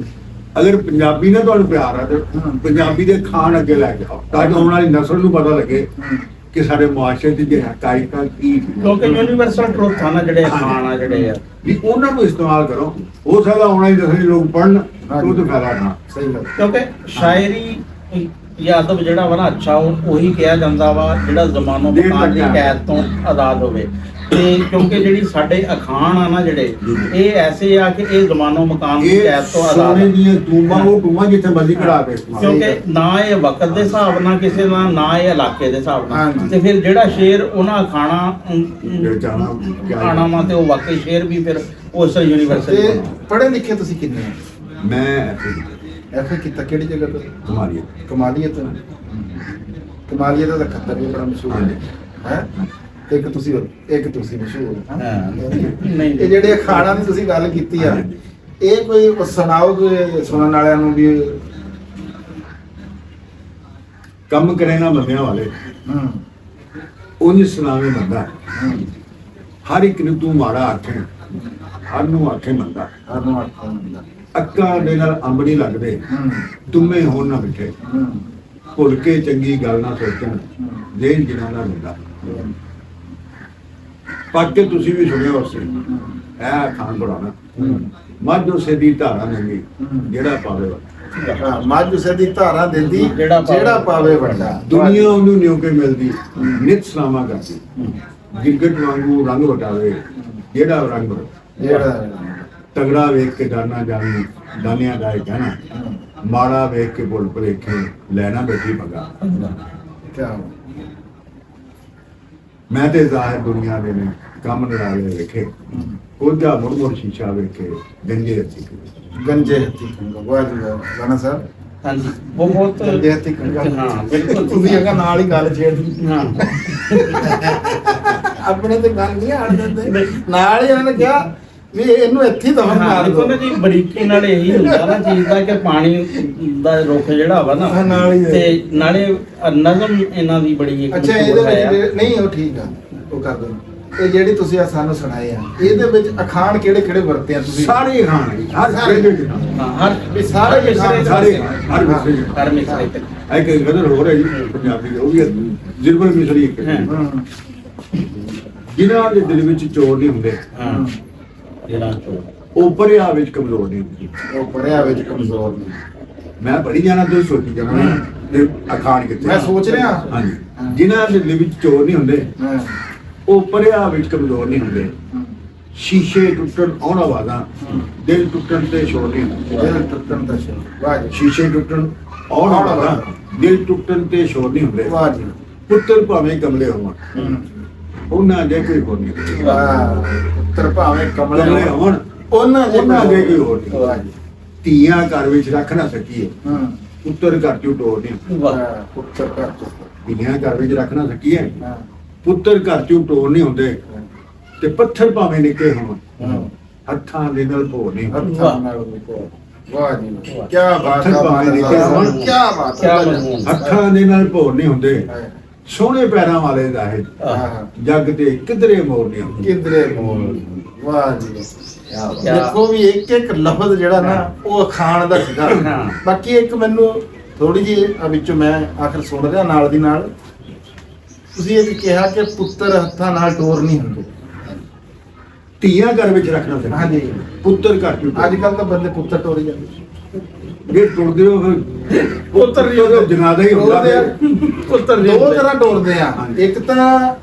अगर पंजाबी ना ਤੁਹਾਨੂੰ ਪਿਆਰ ਆ ਤੇ ਪੰਜਾਬੀ ਦੇ ਖਾਨ ਅੱਗੇ ਲੈ ਕੇ ਆਓ ਤਾਂ ਕਿ ਆਉਣ ਵਾਲੀ ਨਸਲ ਨੂੰ ਪਤਾ ਲੱਗੇ ਕਿ ਸਾਡੇ ਮੁਆਸ਼ਰੇ ਦੀ ਜੇ ਹਕਾਇਕਾਂ ਕੀ ਕਿਉਂਕਿ ਯੂਨੀਵਰਸਲ ਟਰੂਥ ਆ ਨਾ ਜਿਹੜੇ ਖਾਣ ਆ ਜਿਹੜੇ ਆ ਵੀ ਉਹਨਾਂ ਨੂੰ ਇਸਤੇਮਾਲ ਕਰੋ ਹੋ ਸਕਦਾ ਆਉਣ ਵਾਲੀ ਨਸਲ ਦੇ ਲੋਕ ਪੜਨ ਉਹ ਤੇ ਫਾਇਦਾ ਨਾ ਸਹੀ ਗੱਲ ਕਿਉਂਕਿ ਸ਼ਾਇਰੀ ਜਾਂ ਅਦਬ ਜਿਹੜਾ ਵਾ ਨਾ ਅੱਛਾ ਉਹੀ ਕਿਹਾ ਜਾਂਦਾ ਵਾ ਜਿਹੜਾ ਜ਼ਮਾਨੋਂ ਮਕਾਨ ਦੀ ਕੈਦ ਤੋਂ ਆਜ਼ਾਦ ਹੋਵੇ ਤੇ ਕਿਉਂਕਿ ਜਿਹੜੀ ਸਾਡੇ ਅਖਾਣ ਆ ਨਾ ਜਿਹੜੇ ਇਹ ਐਸੇ ਆ ਕਿ ਇਹ ਜ਼ਮਾਨੋਂ ਮਕਾਨ ਦੀ ਕੈਦ ਤੋਂ ਆਜ਼ਾਦ ਸੋਨੇ ਦੀਆਂ ਟੂਮਾਂ ਉਹ ਟੂਮਾਂ ਜਿੱਥੇ ਮਰਜ਼ੀ ਖੜਾ ਕੇ ਕਿਉਂਕਿ ਨਾ ਇਹ ਵਕਤ ਦੇ ਹਿਸਾਬ ਨਾਲ ਕਿਸੇ ਨਾਲ ਨਾ ਇਹ ਇਲਾਕੇ ਦੇ ਹਿਸਾਬ ਨਾਲ ਹਾਂਜੀ। ਤੇ ਫਿਰ ਜਿਹੜਾ ਸ਼ੇਰ ਉਹਨਾਂ ਖਾਣਾ ਆਣਾ ਵਾ ਤੇ ਉਹ ਵਾਕਈ ਸ਼ੇਰ ਵੀ ਫਿਰ ਉਸ ਯੂਨੀਵਰਸਿਟੀ ਤੇ ਪੜ੍ਹੇ ਲਿਖੇ ਤੁਸੀਂ ਕਿੰਨੇ ਹੋ ਮੈਂ ਐਫਏ ਕੀਤਾ ਕਿਹੜੀ ਜਗ੍ਹਾ ਤੋਂ ਤੁਹਾਡੀ ਕਮਾਲੀਏ ਤੋਂ ਕਮਾਲੀਏ ਦਾ ਤਾਂ ਖੱਤਰ ਵੀ ਬੜਾ ਮਸ਼ਹੂਰ ਹੈ ਇੱਕ ਤੁਸੀਂ ਮਸ਼ਹੂਰ ਹਾਂ। ਨਹੀਂ ਇਹ ਜਿਹੜੇ ਅਖਾੜਾਂ ਦੀ ਤੁਸੀਂ ਗੱਲ ਕੀਤੀ ਆ ਇਹ ਕੋਈ ਸੁਣਾਓ ਕੋਈ ਸੁਣਨ ਵਾਲਿਆਂ ਨੂੰ ਵੀ ਕੰਮ ਕਰੇ ਨਾ ਬੰਦਿਆਂ ਵਾਲੇ ਹੂੰ ਉਂਝ ਸੁਣਾਵੇ ਬੰਦਾ ਹਰ ਇੱਕ ਨੂੰ ਤੂੰ ਮਾੜਾ ਆਖੇ ਹਰ ਨੂੰ ਆਖੇ ਬੰਦਾ ਹਰਨੋਂ ਆਖਾਂ ਹੁੰਦਾ ਅੱਕਾ ਦੇ ਨਾਲ ਅੰਬ ਨਹੀਂ ਲੱਗਦੇ ਹੂੰ ਤੁਮੇ ਹੋਣ ਨਾ ਬਿਠੇ ਹੂੰ ਭੁੱਲ ਕੇ ਚੰਗੀ ਗੱਲ ਨਾ ਸੋਚਣ ਦੇਨ ਜਿਨ੍ਹਾਂ ਦਾ ਹੁੰਦਾ ਪੱਕ ਕੇ ਤੁਸੀਂ ਵੀ ਸੁਣਿਓ ਉਸੇ ਇਹ ਖਾਨ ਬਣਾਉਣਾ ਮੱਝ ਉਸੇ ਦੀ ਧਾਰਾ ਦਿੰਦੀ ਜਿਹੜਾ ਪਾਵੇ ਹਾਂ, ਮੱਝ ਉਸੇ ਦੀ ਧਾਰਾ ਦਿੰਦੀ ਜਿਹੜਾ ਪਾਵੇ ਵੱਡਾ। ਦੁਨੀਆ ਉਹਨੂੰ ਨਿਉ ਕੇ ਮਿਲਦੀ ਨਿਤ ਸਲਾਮਾ ਕਰਦੀ ਗਿਰਗਟ ਵਾਂਗੂ ਰੰਗ ਵਟਾਵੇ ਜਿਹੜਾ ਰੰਗ ਜਿਹੜਾ ਤਗੜਾ ਵੇਖ ਕੇ ਦਾਨਾ ਜਾਣੀ ਦਾਨਿਆਂ ਦਾ ਇਹ ਕਹਿਣਾ ਮਾੜਾ ਵੇਖ ਕੇ ਭੁੱਲ ਭੁਲੇਖੇ ਲੈਣਾ ਬੈਠੀ ਪਗਾ ਕਿਆ ਮੈਂ ਤੇ ਜ਼ਾਹਿਰ ਦੁਨੀਆ ਦੇ ਨੇ ਕੰਮ ਨਰਾਲੇ ਵੇਖੇ ਉਹਦਾ ਮੁੜ ਮੁੜ ਸ਼ੀਸ਼ਾ ਵੇਖੇ ਗੰਜੇ ਹੱਥੀ ਗੰਜੇ ਹੱਥੀ ਕੰਗਾ। ਵਾਹ ਜੀ ਵਾਹ ਰਾਣਾ ਸਾਹਿਬ, ਹਾਂਜੀ ਉਹ ਬਹੁਤ ਗੰਜੇ ਹੱਥੀ ਕੰਗਾ। ਹਾਂ ਬਿਲਕੁਲ ਤੁਸੀਂ ਅਗਾ ਨਾਲ ਹੀ ਗੱਲ ਛੇੜਦੀ। ਹਾਂ ਆਪਣੇ ਤੇ ਗੱਲ ਨਹੀਂ ਆਣ ਦਿੰਦੇ, ਨਾਲ ਹੀ ਉਹਨਾਂ ਨੇ ਕਿਹਾ ਵੀ ਇਹਨੂੰ ਇੱਥੇ ਹੀ ਦਫਨ ਹਾਂ ਮਾਰ ਦੇਖੋ ਦੋ। ਨਾ ਜੀ ਬਰੀਕੀ ਨਾਲ ਇਹੀ ਹੁੰਦਾ ਨਾ ਚੀਜ਼ ਦਾ ਕਿ ਪਾਣੀ ਦਾ ਰੁੱਖ ਜਿਹੜਾ ਵਾ ਨਾ ਹਾਂ, ਨਾਲ ਹੀ ਹੈ। ਤੇ ਨਾਲੇ ਨਜ਼ਮ ਇਹਨਾਂ ਦੀ ਬੜੀ ਇੱਕ ਅੱਛਾ, ਮਸ਼ਹੂਰ ਇਹਦੇ ਹੈ ਵਿੱਚ ਨਹੀਂ ਉਹ ਠੀਕ ਆ, ਉਹ ਕਰ ਦੋ। ਇਹ ਜਿਹੜੀ ਤੁਸੀਂ ਆ ਸਾਨੂੰ ਸੁਣਾਏ ਆ, ਇਹਦੇ ਵਿੱਚ ਅਖਾਣ ਕਿਹੜੇ ਕਿਹੜੇ ਵਰਤੇ ਆ ਤੁਸੀਂ? ਸਾਰੇ ਖਾਣ ਹਰ ਵੇਲੇ ਚ ਖਾਣ। ਹਾਂ ਹਰ ਵੀ ਸਾਰੇ ਮਿਸਰੇ ਚ ਸਾਰੇ ਵਰਤੇ ਹਰ ਵਿਸ਼ੇ ਚ ਹਰ ਮਿਸਰੇ ਤੇ ਇੱਕ ਗਦਰ ਹੋ ਰਹੀ ਪੰਜਾਬੀ ਦੀ ਉਹ ਵੀ ਜ਼ਿਰਬਲ ਮਿਸਰੀ ਇੱਕ ਹਾਂ। ਹਮ, ਜਿਨ੍ਹਾਂ ਦੇ ਦਿਲ ਵਿੱਚ ਚੋਰ ਨਹੀਂ ਹੁੰਦੇ ਹਾਂ ਜਿਹੜਾ ਉਹ ਭਰਿਆ ਵਿੱਚ ਕਮਜ਼ੋਰ ਨਹੀਂ ਹੁੰਦੇ। ਉਹ ਪੜਿਆ ਵਿੱਚ ਕਮਜ਼ੋਰ ਨਹੀਂ। ਮੈਂ ਪੜੀ ਜਾਣਾ ਤੇ ਸੋਚੀ ਜਾਣਾ ਤੇ ਅਖਾਣ ਕਿੱਥੇ ਮੈਂ ਸੋਚ ਰਿਹਾ। ਹਾਂਜੀ ਜਿਨ੍ਹਾਂ ਦੇ ਦਿਲ ਵਿੱਚ ਚੋਰ ਨਹੀਂ ਹੁੰਦੇ ਹਾਂ, ਉਹ ਭਰਿਆ ਵਿੱਚ ਕਮਜ਼ੋਰ ਨਹੀਂ ਹੁੰਦੇ। ਸ਼ੀਸ਼ੇ ਟੁੱਟਣ ਆਉਣ ਆਵਾਜ਼ਾਂ ਦਿਲ ਟੁੱਟਣ ਤੇ ਸ਼ੋਰ ਨਹੀਂ ਹੁੰਦੇ। ਦਿਲ ਟੁੱਟਣ ਦਾ ਸ਼ੌਕ। ਵਾਹ ਜੀ ਸ਼ੀਸ਼ੇ ਟੁੱਟਣ ਆਉਣ ਆਵਾਜ਼ਾਂ ਦਿਲ ਟੁੱਟਣ ਤੇ ਸ਼ੋਰ ਨਹੀਂ ਹੁੰਦੇ। ਵਾਹ ਜੀ। ਪੁੱਤਰ ਭਾਵੇਂ ਕਮਲੇ ਹੋਣ ਹਮ, ਉਹਨਾਂ ਦੇ ਕੋਈ ਹੋਰ ਨਹੀਂ। ਵਾਹ, ਪੁੱਤਰ ਭਾਵੇਂ ਕਮਲੇ ਕਮਲੇ ਹੋਣ ਉਹਨਾਂ ਉਹਨਾਂ ਦੇ ਕੋਈ ਹੋਰ ਨਹੀਂ। ਵਾਹ ਜੀ। ਧੀਆਂ ਘਰ ਵਿੱਚ ਰੱਖ ਨਾ ਸਕੀਏ ਹਮ, ਪੁੱਤਰ ਘਰ ਚੋਂ ਟੋਰ ਨਹੀਂ। ਵਾਹ ਵਾਹ, ਪੁੱਤਰ ਘਰ ਤੋਂ। ਧੀਆਂ ਘਰ ਵਿੱਚ ਰੱਖ ਨਾ ਸਕੀਏ ਹਾਂ, ਪੁੱਤਰ ਘਰ ਚੋਂ ਟੋਰ ਨਹੀਂ ਹੁੰਦੇ ਤੇ ਪੱਥਰ ਭਾਵੇਂ ਨਿੱਕੇ ਹੋਣ ਹਾਂ। ਹੱਥਾਂ ਦੇ ਨਾਲ ਭੋ ਨਹੀਂ। ਹੱਥਾਂ ਨਾਲ ਲਿਖੋ। ਵਾਹ ਜੀ ਵਾਹ। ਕੀ ਬਾਤ ਹੱਥਾਂ ਭਾਵੇਂ ਨਿੱਕੇ ਹੋਣ ਕੀ ਬਾਤ ਕਿਆ ਹੈ। ਮਜ਼ਮੂਨ। ਹੱਥਾਂ ਦੇ ਨਾਲ ਭੋ ਨਹੀਂ ਹੁੰਦੇ ਹਾਂ, ਸੋਹਣੇ ਪੈਰਾਂ ਵਾਲੇ ਦਾ ਹੈ ਹਾਂ। ਜੱਗ ਤੇ ਕਿਧਰੇ ਮੋੜ ਨਹੀਂ ਹੁੰਦੇ। ਕਿਧਰੇ ਮੋਲ। ਵਾਹ ਜੀ। ਕਿਆ- ਦੇਖੋ ਵੀ ਇੱਕ ਇੱਕ ਲਫ਼ਜ਼ ਜਿਹੜਾ ਨਾ ਉਹ ਅਖਾਣ ਦਾ ਸੀਗਾ। ਹਾਂ। ਬਾਕੀ ਇੱਕ ਮੈਨੂੰ ਥੋੜੀ ਜਿਹੀ ਵਿੱਚੋਂ ਮੈਂ ਆਖਰ ਸੁਣ ਰਿਹਾ ਨਾਲ ਦੀ ਨਾਲ, ਤੁਸੀਂ ਇਹ ਕਿਹਾ ਕਿ ਪੁੱਤਰ ਹੱਥਾਂ ਨਾਲ ਟੋਰ ਨਹੀਂ ਹੁੰਦੇ। ਧੀਆਂ ਘਰ ਵਿੱਚ ਰੱਖਣਾ ਸਕੀਏ ਹਾਂਜੀ। ਪੁੱਤਰ ਘਰ ਚੋਂ ਅੱਜ ਕੱਲ ਤਾਂ ਬੰਦੇ ਪੁੱਤਰ ਟੋਰੀ ਜਾਂਦੇ। ਜੇ ਟੁਰਦੇ ਹੋ ਫਿਰ ਪੁੱਤਰ ਨਹੀਂ ਉਹਦਾ ਜਨਾਜ਼ਾ ਹੀ ਹੁੰਦਾ ਟੋਰਦੇ ਆ। ਫਿਰ। ਪੁੱਤਰ ਦੋ ਤਰ੍ਹਾਂ ਟੋਰਦੇ ਆ। ਹਾਂਜੀ। ਇੱਕ ਤਾਂ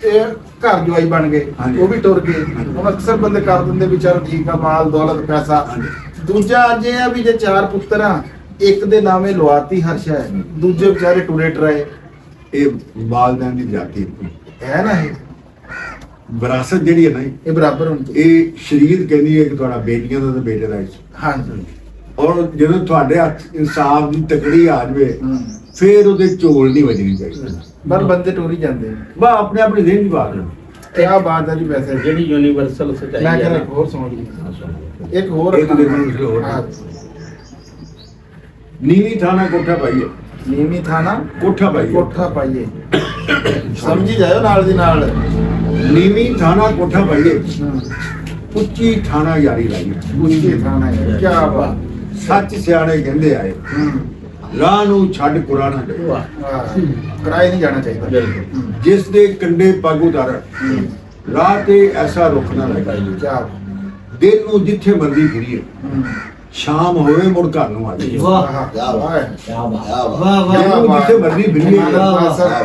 ਇਹ ਘਰ ਜਵਾਈ ਬਣ ਗਏ, ਹਾਂਜੀ। ਉਹ ਵੀ ਟੁਰ ਗਏ। ਹਾਂਜੀ। ਹੁਣ ਅਕਸਰ ਬੰਦੇ ਕਰ ਦਿੰਦੇ ਵੀ ਚਲ ਠੀਕ ਆ, ਮਾਲ ਦੌਲਤ ਪੈਸਾ। ਹਾਂਜੀ। ਦੂਜਾ ਅੱਜ ਇਹ ਆ ਵੀ ਜੇ ਚਾਰ ਪੁੱਤਰ ਆ, ਇੱਕ ਦੇ ਨਾਮੇ ਲਵਾਤੀ ਹਰਸ਼ਾ ਹੈ, ਦੂਜੇ ਵਿਚਾਰੇ ਟੁਰੇ ਟਰਾਏ ਇਹ ਵਾਲਦਿਆਂ ਦੀ ਜਾਤੀ ਹੈ ਨਾ। ਇਹ ਵਿਰਾਸਤ ਜਿਹੜੀ ਹੈ ਨਾ ਇਹ ਬਰਾਬਰ ਹੁੰਦੀ। ਇਹ ਸ਼ਰੀਅਤ ਕਹਿੰਦੀ ਹੈ ਕਿ ਤੁਹਾਡਾ ਬੇਟੀਆਂ ਦਾ ਤੇ ਬੇਟੇ ਦਾ ਹਿੱਸਾ। ਹਾਂਜੀ। ਔਰ ਜਦੋਂ ਤੁਹਾਡੇ ਹੱਥ ਇਨਸਾਫ ਦੀ ਤਕੜੀ ਆ ਜਾਵੇ ਹਮ। ਫਿਰ ਉਹਦੇ ਝੋਲ ਨਹੀਂ ਵੱਜਣੀ ਚਾਹੀਦੀ। ਪਰ ਬੰਦੇ ਟੋਰੀ ਜਾਂਦੇ। ਬਾ ਆਪਣੇ ਆਪਣੇ ਜ਼ਿਹਨ ਦੀ ਬਾਤ ਹੈ। ਕਿਆ ਬਾਤ ਹੈ ਜੀ। ਵੈਸੇ ਜਿਹੜੀ ਯੂਨੀਵਰਸਲ ਸੱਚਾਈ ਮੈਂ ਹੈ ਕਹਿੰਦਾ ਨਾ। ਇੱਕ ਹੋਰ ਸੁਣ ਲਈ। ਇੱਕ ਹੋਰ ਇੱਕ ਦੇ ਨਾਲ ਹੋਰ। ਹਾਂ। ਨੀਵੀਂ ਥਾਣਾ ਕੋਠਾ ਪਾਈਏ ਨੀਵੀਂ ਥਾਣਾ ਕੋਠਾ ਪਾਈਏ ਕੋਠਾ ਪਾਈਏ। ਸਮਝੀ ਜਾਇਓ ਨਾਲ ਦੀ ਨਾਲ। ਨੀਵੀਂ ਥਾਣਾ ਕੋਠਾ ਪਾਈਏ ਹਮ। ਉੱਚੀ ਥਾਣਾ ਯਾਰੀ ਲਾਈਏ। ਉੱਚੀ ਥਾਣਾ ਹੈ। ਕਿਆ ਬਾਤ। ਸੱਚ ਸਿਆਣੇ ਕਹਿੰਦੇ ਆਏ ਹਮ। ਰਾਹ ਨੂੰ ਛੱਡ ਕੁਰਾਨਾ ਦੇ ਵਾਹ ਵਾਹ। ਕਰਾਏ ਨਹੀਂ ਜਾਣਾ ਚਾਹੀਦਾ। ਬਿਲਕੁਲ। ਹਮ। ਜਿਸ ਦੇ ਕੰਡੇ ਪੱਗ ਉਤਾਰ ਹਮ। ਰਾਹ ਤੇ ਐਸਾ ਰੁੱਖ ਨਾ ਲਗਾਈਏ ਕਿਆ ਬਾਤ। ਦਿਨ ਨੂੰ ਜਿੱਥੇ ਮਰਦੀ ਫਿਰੀਏ ਹਮ। ਸ਼ਾਮ ਹੋਵੇ ਮੁੜ ਘਰ ਨੂੰ ਆ ਜਾਈਏ ਵਾਹ ਕਿਆ ਵਾਹ। ਵਾਹ ਦਿਨ ਨੂੰ ਜਿੱਥੇ ਮਰਦੀ ਫਿਰੀਏ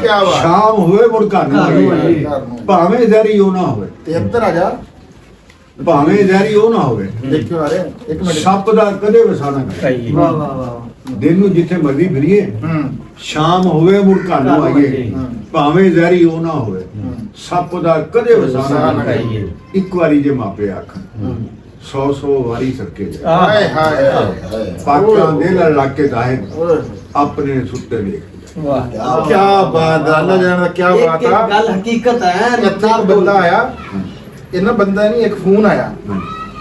ਕਿਆ ਬਾਤ। ਸ਼ਾਮ ਹੋਵੇ ਮੁੜ ਘਰ ਨੂੰ ਆ ਜਾਈਏ ਭਾਵੇਂ ਜ਼ਹਿਰੀ ਉਹ ਨਾ ਹੋਵੇ ਤੇ ਇੱਧਰ ਆ ਜਾ। ਭਾਵੇਂ ਜ਼ਹਿਰੀ ਉਹ ਨਾ ਹੋਵੇ ਦੇਖਿਓ ਆ ਰਿਹਾ ਇੱਕ ਮਿੰਟ। ਸੱਪ ਦਾ ਕਦੇ ਵਸਾਣਾ ਕਰ ਸਹੀ ਵਾਹ ਵਾਹ ਵਾਹ ਦਿਨ ਨੂੰ ਜਿੱਥੇ ਮਰਦੀ ਫਿਰੀਏ ਹਮ। ਸ਼ਾਮ ਹੋਵੇ ਮੁੜ ਘਰ ਨੂੰ ਆਈਏ ਹਮ। ਭਾਵੇਂ ਜ਼ਹਿਰੀ ਉਹ ਨਾ ਹੋਵੇ ਹਮ। ਸੱਪ ਦਾ ਕਦੇ ਵਸਾਣਾ ਨਾ ਕਰੀਏ ਸਹੀ ਇੱਕ ਵਾਰੀ ਜੇ ਮਾਪੇ ਆਖਣ ਹਮ। 100 ਵਾਰੀ ਸਰਕੇ ਜਾਏ ਹਾਏ ਹਾਏ। ਪਾਕਾਂ ਦੇ ਨਾਲ ਲੱਗ ਕੇ ਦਾਹੇ ਓਏ। ਆਪਣੇ ਸੁੱਤੇ ਵੇਖ ਵਾਹ ਕਿਆ ਬਾਤ ਹੈ। ਅੱਲਾ ਜਾਣਦਾ ਕਿਆ ਬਾਤ ਆ। ਗੱਲ ਹਕੀਕਤ ਹੈ ਇੱਥੇ ਇੱਕ ਬੰਦਾ ਆਇਆ। ਇਹਨਾਂ ਬੰਦਾ ਨਹੀਂ ਇੱਕ ਫੋਨ ਆਇਆ।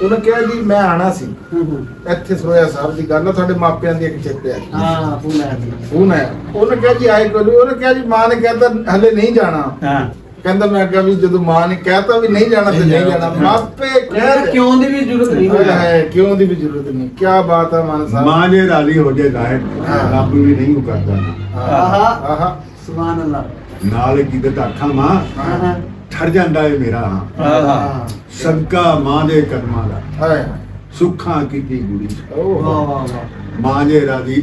ਉਹਨੇ ਕਿਹਾ ਜੀ ਮੈਂ ਆਣਾ ਸੀ ਇੱਥੇ ਸੋਇਆ ਸਾਹਿਬ ਦੀ ਗੱਲ ਨਾ ਤੁਹਾਡੇ ਮਾਪਿਆਂ ਦੀ ਇੱਕ ਚਿੱਤ ਆ। ਹਾਂ ਪੂਨਾ ਫੋਨ ਆਇਆ। ਉਹਨੇ ਕਿਹਾ ਜੀ ਆਏ ਕੋਲ। ਉਹਨੇ ਕਿਹਾ ਜੀ ਮਾਂ ਨੇ ਕਹਿਤਾ ਹਲੇ ਨਹੀਂ ਜਾਣਾ। ਹਾਂ ਕਹਿੰਦਾ ਮੈਂ ਕਿਹਾ ਵੀ ਜਦੋਂ ਮਾਂ ਨੇ ਕਹਿਤਾ ਵੀ ਨਹੀਂ ਜਾਣਾ ਤੇ ਨਹੀਂ ਜਾਣਾ। ਮਾਪੇ ਕਹਿ ਕਿਉਂ ਦੀ ਵੀ ਜ਼ਰੂਰਤ ਨਹੀਂ ਹਾਏ ਹਾਏ, ਕਿਉਂ ਦੀ ਵੀ ਜ਼ਰੂਰਤ ਨਹੀਂ। ਕਿਆ ਬਾਤ ਹੈ ਮਾਨ ਸਾਹਿਬ। ਮਾਂ ਜੇ ਰਾਜ਼ੀ ਹੋ ਜਾਏ ਜ਼ਾਹਿਰ ਹਾਂ। ਰੱਬ ਵੀ ਨਹੀਂ ਉਹ ਕਰਦਾ ਆਹਾ। ਆਹਾ। ਸੁਭਾਨ ਅੱਲਾਹ ਨਾਲ ਕੀ ਤੇ ਅੱਖਾਂ ਮਾਂ ਹਾਂ ਹਾਂ ਠਰ ਜਾਂਦਾ ਏ ਮੇਰਾ ਹਾਂ ਆਹਾ ਸਦਕਾ ਮਾਂ ਦੇ ਕਦਮਾਂ ਦਾ ਹਾਏ ਸੁੱਖਾਂ ਕੀਤੀ ਗੁਰੀ ਓਹ ਵਾਹ ਵਾਹ ਵਾਹ ਮਾਂਜੇ ਰਾਦੀ